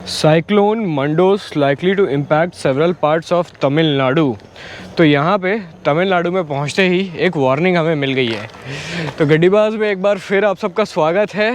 Cyclone Mandous likely to impact several parts of Tamil Nadu. तो यहाँ पे तमिलनाडु में पहुँचते ही एक वार्निंग हमें मिल गई है। तो गड्डीबाज में एक बार फिर आप सबका स्वागत है।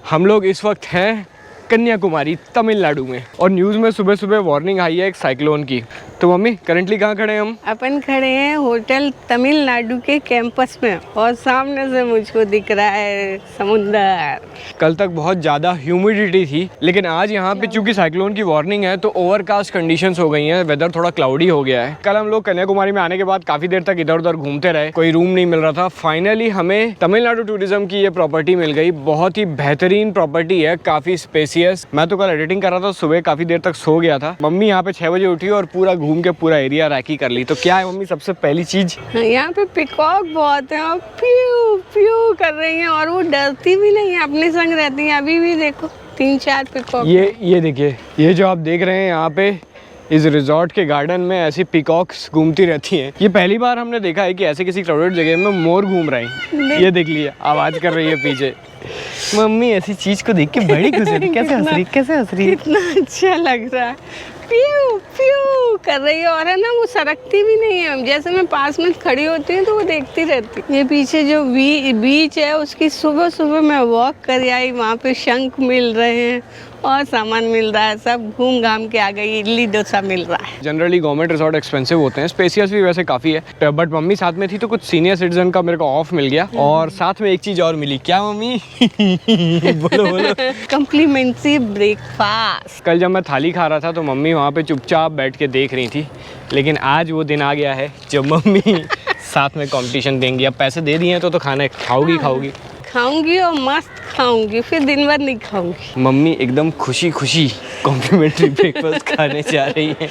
हम लोग इस वक्त हैं कन्याकुमारी तमिलनाडु में और न्यूज़ में सुबह सुबह वार्निंग आई है एक साइक्लोन की। तो मम्मी करंटली कहाँ खड़े हैं हम? अपन खड़े हैं होटल तमिलनाडु के कैंपस में और सामने से मुझको दिख रहा है समुंदर। कल तक बहुत ज़्यादा ह्यूमिडिटी थी, लेकिन आज यहाँ पे चूंकि साइक्लोन की वार्निंग है तो ओवरकास्ट कंडीशंस हो गई हैं, वेदर थोड़ा क्लाउडी हो गया है। कल हम लोग कन्याकुमारी में आने के बाद काफ़ी देर तक इधर उधर घूमते रहे, कोई रूम नहीं मिल रहा था। फाइनली हमें तमिलनाडु टूरिज्म की ये प्रॉपर्टी मिल गई। बहुत ही बेहतरीन प्रॉपर्टी है, काफ़ी स्पेसियस। मैं तो कल एडिटिंग कर रहा था, सुबह काफ़ी देर तक सो गया था। मम्मी यहाँ पे 6 बजे उठी और पूरा घूम के पूरा एरिया रैकी कर ली। तो क्या है मम्मी सबसे पहली चीज? यहाँ पे पिकॉक बहुत है और प्यू प्यू कर रही हैं और वो डरती भी नहीं है, अपने संग रहती हैं। अभी भी देखो 3-4 पिकॉक। ये देखिए, ये जो आप देख रहे हैं यहाँ पे इस रिजॉर्ट के गार्डन में ऐसी पिकॉक्स घूमती रहती हैं। ये पहली बार हमने देखा है कि ऐसे किसी क्राउडेड जगह में मोर घूम रहे हैं। ये देख लिया, आवाज कर रही है पीछे। मम्मी ऐसी चीज को देख के बड़ी खुश है। कैसे हंस रही? कितना अच्छा लग रहा है। प्यू प्यू कर रही है और है ना, वो सरकती भी नहीं है। जैसे मैं पास में खड़ी होती हूँ तो वो देखती रहती है। ये पीछे जो बीच है उसकी सुबह सुबह मैं वॉक कर आई। वहाँ पे शंख मिल रहे हैं और सामान मिल रहा है, सब घूम घाम के आ गई। इडली डोसा मिल रहा है। जनरली गवर्नमेंट रिजॉर्ट एक्सपेंसिव होते हैं, स्पेसियस भी वैसे काफ़ी है, बट मम्मी साथ में थी तो कुछ सीनियर सिटीजन का मेरे को ऑफ मिल गया। और साथ में एक चीज़ और मिली। क्या मम्मी? बोलो। Complimentary breakfast. कल जब मैं थाली खा रहा था तो मम्मी वहाँ पे चुपचाप बैठ के देख रही थी, लेकिन आज वो दिन आ गया है जब मम्मी साथ में कंपटीशन देंगी। अब पैसे दे दिए हैं तो खाना खाओगी खाऊंगी और मस्त खाऊंगी, फिर दिन भर नहीं खाऊंगी। मम्मी एकदम खुशी खुशी कॉम्प्लीमेंट्री ब्रेकफास्ट खाने जा रही है।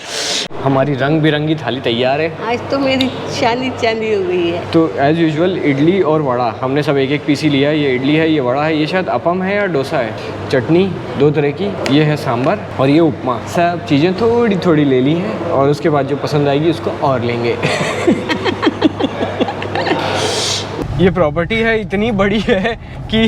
हमारी रंग बिरंगी थाली तैयार है। आज तो मेरी चांदी हो गई है। तो एज यूजुअल इडली और वड़ा हमने सब एक पीस ही लिया। ये इडली है, ये वड़ा है, ये शायद अपम है या डोसा है। चटनी 2 तरह की, ये है सांभर और ये उपमा। सब चीज़ें थोड़ी थोड़ी ले ली हैं और उसके बाद जो पसंद आएगी उसको और लेंगे। ये प्रॉपर्टी है, इतनी बड़ी है कि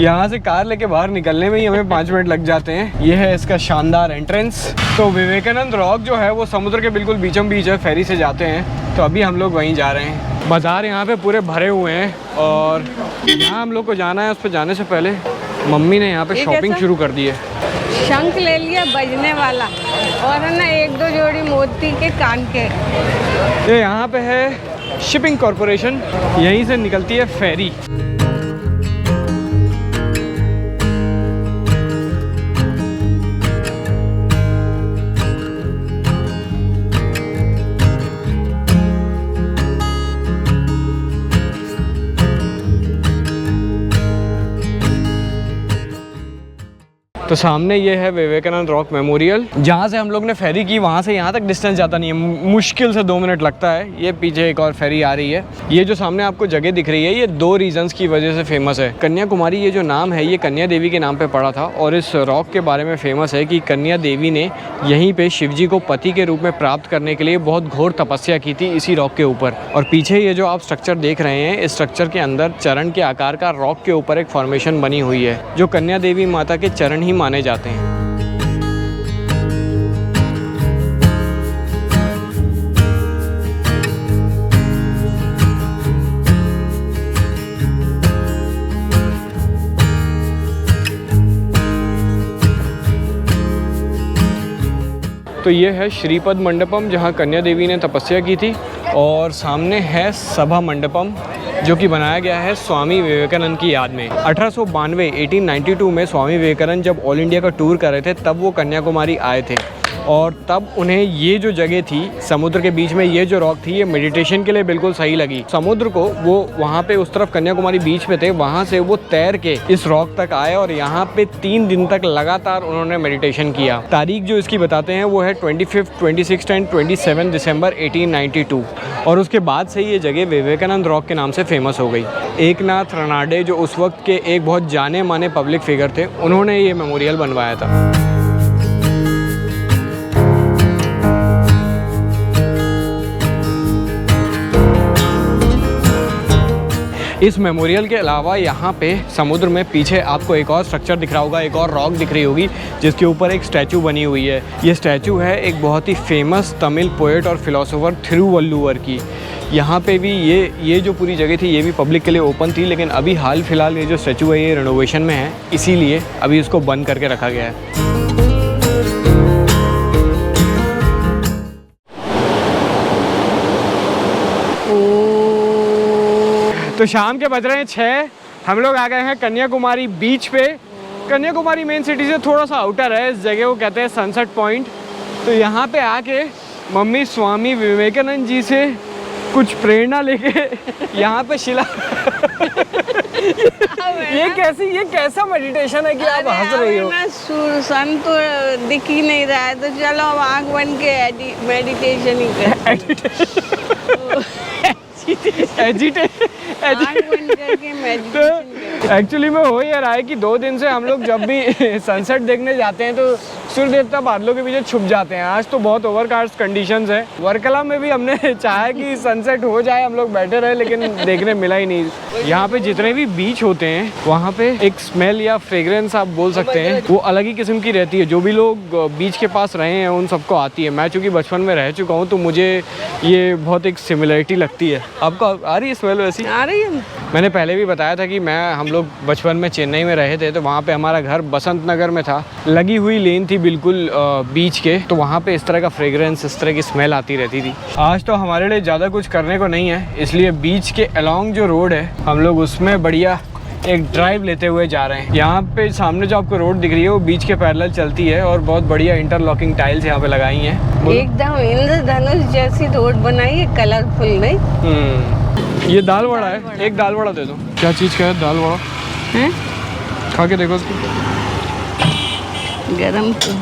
यहाँ से कार लेके बाहर निकलने में ही हमें 5 मिनट लग जाते हैं। ये है इसका शानदार एंट्रेंस। तो विवेकानंद रॉक जो है वो समुद्र के बिल्कुल बीचों बीच है, फेरी से जाते हैं। तो अभी हम लोग वहीं जा रहे हैं। बाज़ार यहाँ पे पूरे भरे हुए हैं और यहाँ हम लोग को जाना है। उस पर जाने से पहले मम्मी ने यहाँ पे शॉपिंग शुरू कर दी है। शंख ले लिया बजने वाला और है ना 1-2 जोड़ी मोती के कान के। ये यहाँ पे है शिपिंग कॉरपोरेशन, यहीं से निकलती है फेरी। तो सामने ये है विवेकानंद रॉक मेमोरियल, जहाँ से हम लोग ने फेरी की। वहाँ से यहाँ तक डिस्टेंस ज़्यादा नहीं है, मुश्किल से 2 मिनट लगता है। ये पीछे एक और फेरी आ रही है। ये जो सामने आपको जगह दिख रही है, ये 2 रीजंस की वजह से फेमस है। कन्याकुमारी ये जो नाम है, ये कन्या देवी के नाम पे पड़ा था और इस रॉक के बारे में फेमस है कि कन्या देवी ने यहीं पे शिवजी को पति के रूप में प्राप्त करने के लिए बहुत घोर तपस्या की थी इसी रॉक के ऊपर। और पीछे ये जो आप स्ट्रक्चर देख रहे हैं, इस स्ट्रक्चर के अंदर चरण के आकार का रॉक के ऊपर एक फॉर्मेशन बनी हुई है, जो कन्या देवी माता के चरण ही माने जाते हैं। तो ये है श्रीपद मंडपम, जहाँ कन्या देवी ने तपस्या की थी। और सामने है सभा मंडपम, जो कि बनाया गया है स्वामी विवेकानंद की याद में। 1892 में स्वामी विवेकानंद जब ऑल इंडिया का टूर कर रहे थे, तब वो कन्याकुमारी आए थे और तब उन्हें ये जो जगह थी समुद्र के बीच में, ये जो रॉक थी, ये मेडिटेशन के लिए बिल्कुल सही लगी। समुद्र को वो वहाँ पे उस तरफ कन्याकुमारी बीच पे थे, वहाँ से वो तैर के इस रॉक तक आए और यहाँ पे 3 दिन तक लगातार उन्होंने मेडिटेशन किया। तारीख जो इसकी बताते हैं वो है 25, 26 एंड 27 दिसंबर 1892। और उसके बाद से ये जगह विवेकानंद रॉक के नाम से फेमस हो गई। एकनाथ रनाडे जो उस वक्त के एक बहुत जाने माने पब्लिक फिगर थे, उन्होंने ये मेमोरियल बनवाया था। इस मेमोरियल के अलावा यहाँ पे समुद्र में पीछे आपको एक और स्ट्रक्चर दिख रहा होगा, एक और रॉक दिख रही होगी जिसके ऊपर एक स्टैचू बनी हुई है। ये स्टैचू है एक बहुत ही फेमस तमिल पोएट और फिलोसोफर थिरुवल्लुवर की। यहाँ पे भी ये जो पूरी जगह थी ये भी पब्लिक के लिए ओपन थी, लेकिन अभी हाल फिलहाल ये जो स्टैचू है ये रिनोवेशन में है, इसीलिए अभी इसको बंद करके रखा गया है। तो शाम के बज रहे हैं 6, हम लोग आ गए हैं कन्याकुमारी बीच पे। कन्याकुमारी मेन सिटी से थोड़ा सा आउटर है, इस जगह को कहते हैं सनसेट पॉइंट। तो यहाँ पे आके मम्मी स्वामी विवेकानंद जी से कुछ प्रेरणा लेके यहाँ पे शिला ये कैसा मेडिटेशन है कि आप हंस रही हो? सन तो दिख ही नहीं रहा है, तो चलो अब आँख बंद के मेडिटेशन ही एक्चुअली में हो ये रहा है कि 2 दिन से हम लोग जब भी सनसेट देखने जाते हैं तो सूर्य देवता बादलों के पीछे छुप जाते हैं। आज तो बहुत ओवरकास्ट कंडीशंस है। वर्कला में भी हमने चाहा कि सनसेट हो जाए, हम लोग बैठे रहे, लेकिन देखने मिला ही नहीं। यहाँ पे जितने भी बीच होते हैं वहाँ पे एक स्मेल या फ्रेग्रेंस आप बोल सकते हैं, वो अलग ही किस्म की रहती है। जो भी लोग बीच के पास रहे हैं उन सबको आती है। मैं चूँकि बचपन में रह चुका हूँ तो मुझे ये बहुत एक सिमिलरिटी लगती है। आपको आ रही है स्मेल वैसी? आ रही है। मैंने पहले भी बताया था कि हम लोग बचपन में चेन्नई में रहे थे, तो वहाँ पे हमारा घर बसंत नगर में था। लगी हुई लेन थी बिल्कुल बीच के, तो वहाँ पे इस तरह का फ्रेग्रेंस, इस तरह की स्मेल आती रहती थी। आज तो हमारे लिए ज़्यादा कुछ करने को नहीं है, इसलिए बीच के अलोंग जो रोड है हम लोग उसमें बढ़िया एक ड्राइव लेते हुए जा रहे हैं। यहाँ पे सामने जो आपको रोड दिख रही है वो बीच के पैरेलल चलती है और बहुत बढ़िया इंटरलॉकिंग टाइल्स यहाँ पे लगाई हैं। एकदम इंद्रधनुष जैसी रोड बनाई है, कलरफुल नहीं? ये दाल वड़ा है, एक दाल वड़ा दे दो। क्या चीज़ का है दाल वड़ा? हैं? खा के देखो उसको। गरम तो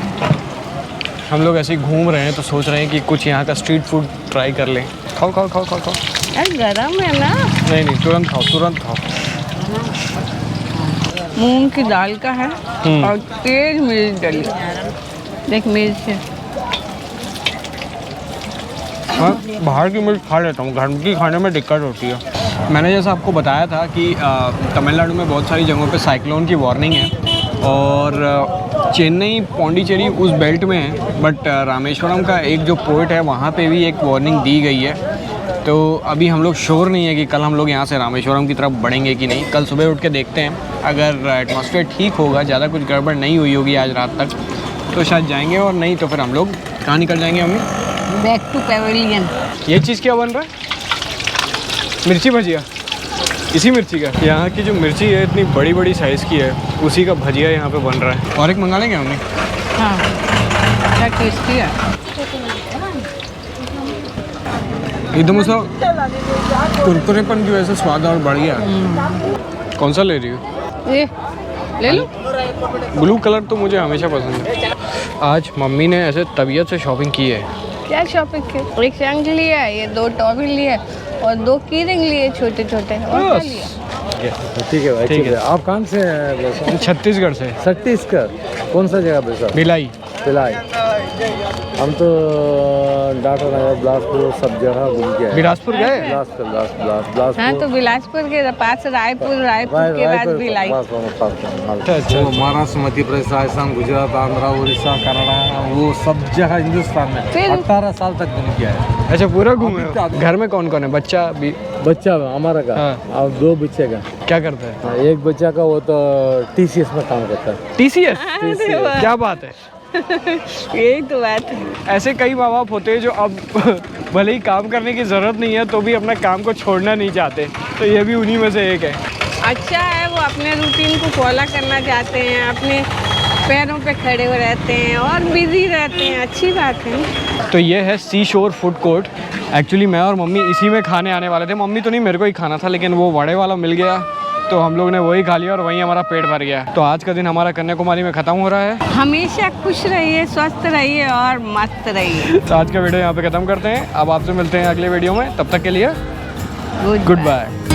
हम लोग ऐसे ही घूम रहे हैं तो सोच रहे हैं कि कुछ यहाँ का स्ट्रीट फूड ट्राई कर लें। खाओ खाओ खाओ खाओ खाओ। अरे गरम है ना? नहीं तुरंत खाओ, तुरंत खाओ। मूंग की दाल का है और तेज मिर्च डली। देख मिर्च है। हाँ, बाहर की मिर्च खा लेता हूँ, घर की खाने में दिक्कत होती है। मैंने जैसा आपको बताया था कि तमिलनाडु में बहुत सारी जगहों पे साइक्लोन की वार्निंग है और चेन्नई पौंडीचेरी उस बेल्ट में है, बट रामेश्वरम का एक जो पोर्ट है वहाँ पे भी एक वार्निंग दी गई है। तो अभी हम लोग श्योर नहीं है कि कल हम लोग यहाँ से रामेश्वरम की तरफ बढ़ेंगे कि नहीं। कल सुबह उठ के देखते हैं, अगर एटमॉस्फेयर ठीक होगा, ज़्यादा कुछ गड़बड़ नहीं हुई होगी आज रात तक, तो शायद जाएंगे, और नहीं तो फिर हम लोग कहाँ निकल जाएंगे हमें? Back to pavilion. ये चीज़ क्या बन रहा है? मिर्ची भजिया, इसी मिर्ची का। यहाँ की जो मिर्ची है इतनी बड़ी बड़ी साइज़ की है, उसी का भजिया यहाँ पे बन रहा है। और एक मंगा लेंगे हमने। हाँ, क्या टेस्टी है। एकदम सा कुरकुरेपन की वजह से स्वाद और बढ़िया। कौन सा ले रही हो? ये ले लो। ब्लू कलर तो मुझे हमेशा पसंद है। आज मम्मी ने ऐसे तबीयत से शॉपिंग की है। क्या शॉपिंग की? एक शंख लिया है, ये 2 टॉवल लिए और 2 की रिंग लिए छोटे छोटे। और क्या लिया? ठीक है भाई, ठीक है। आप कहाँ से हैं? छत्तीसगढ़ से। छत्तीसगढ़ कौन सा जगह पे? भिलाई। भिलाई। हम तो डाटा नगर, बिलासपुर सब जगह घूम के आए। बिलासपुर गए? बिलासपुर। हाँ, तो बिलासपुर के पास रायपुर के बाद भिलाई। अच्छा। महाराष्ट्र, मध्य प्रदेश, राजस्थान, गुजरात, आंध्रा, उड़ीसा, कनाडा, वो सब जगह हिंदुस्तान में 18 साल तक घूम के आए। अच्छा, पूरा घूमे हो? घर में कौन कौन है? बच्चा भी? बच्चा हमारा का। हाँ। और 2 बच्चे का। क्या करता है? एक बच्चा का वो तो TCS में काम करता है। TCS? क्या बात है। यही तो बात है। ऐसे कई माँ बाप होते हैं जो अब भले ही काम करने की ज़रूरत नहीं है तो भी अपना काम को छोड़ना नहीं चाहते, तो ये भी उन्हीं में से एक है। अच्छा है, वो अपने रूटीन को फॉलो करना चाहते हैं, अपने पैरों पे खड़े हो रहते हैं और बिजी रहते हैं। अच्छी बात है। तो ये है सी शोर फूड कोर्ट। एक्चुअली मैं और मम्मी इसी में खाने आने वाले थे। मम्मी तो नहीं, मेरे को ही खाना था, लेकिन वो वड़े वाला मिल गया तो हम लोग ने वही खा लिया और वहीं हमारा पेट भर गया। तो आज का दिन हमारा कन्याकुमारी में ख़त्म हो रहा है। हमेशा खुश रहिए, स्वस्थ रहिए और मस्त रहिए। तो आज का वीडियो यहाँ पे ख़त्म करते हैं। अब आपसे मिलते हैं अगले वीडियो में, तब तक के लिए गुड बाय।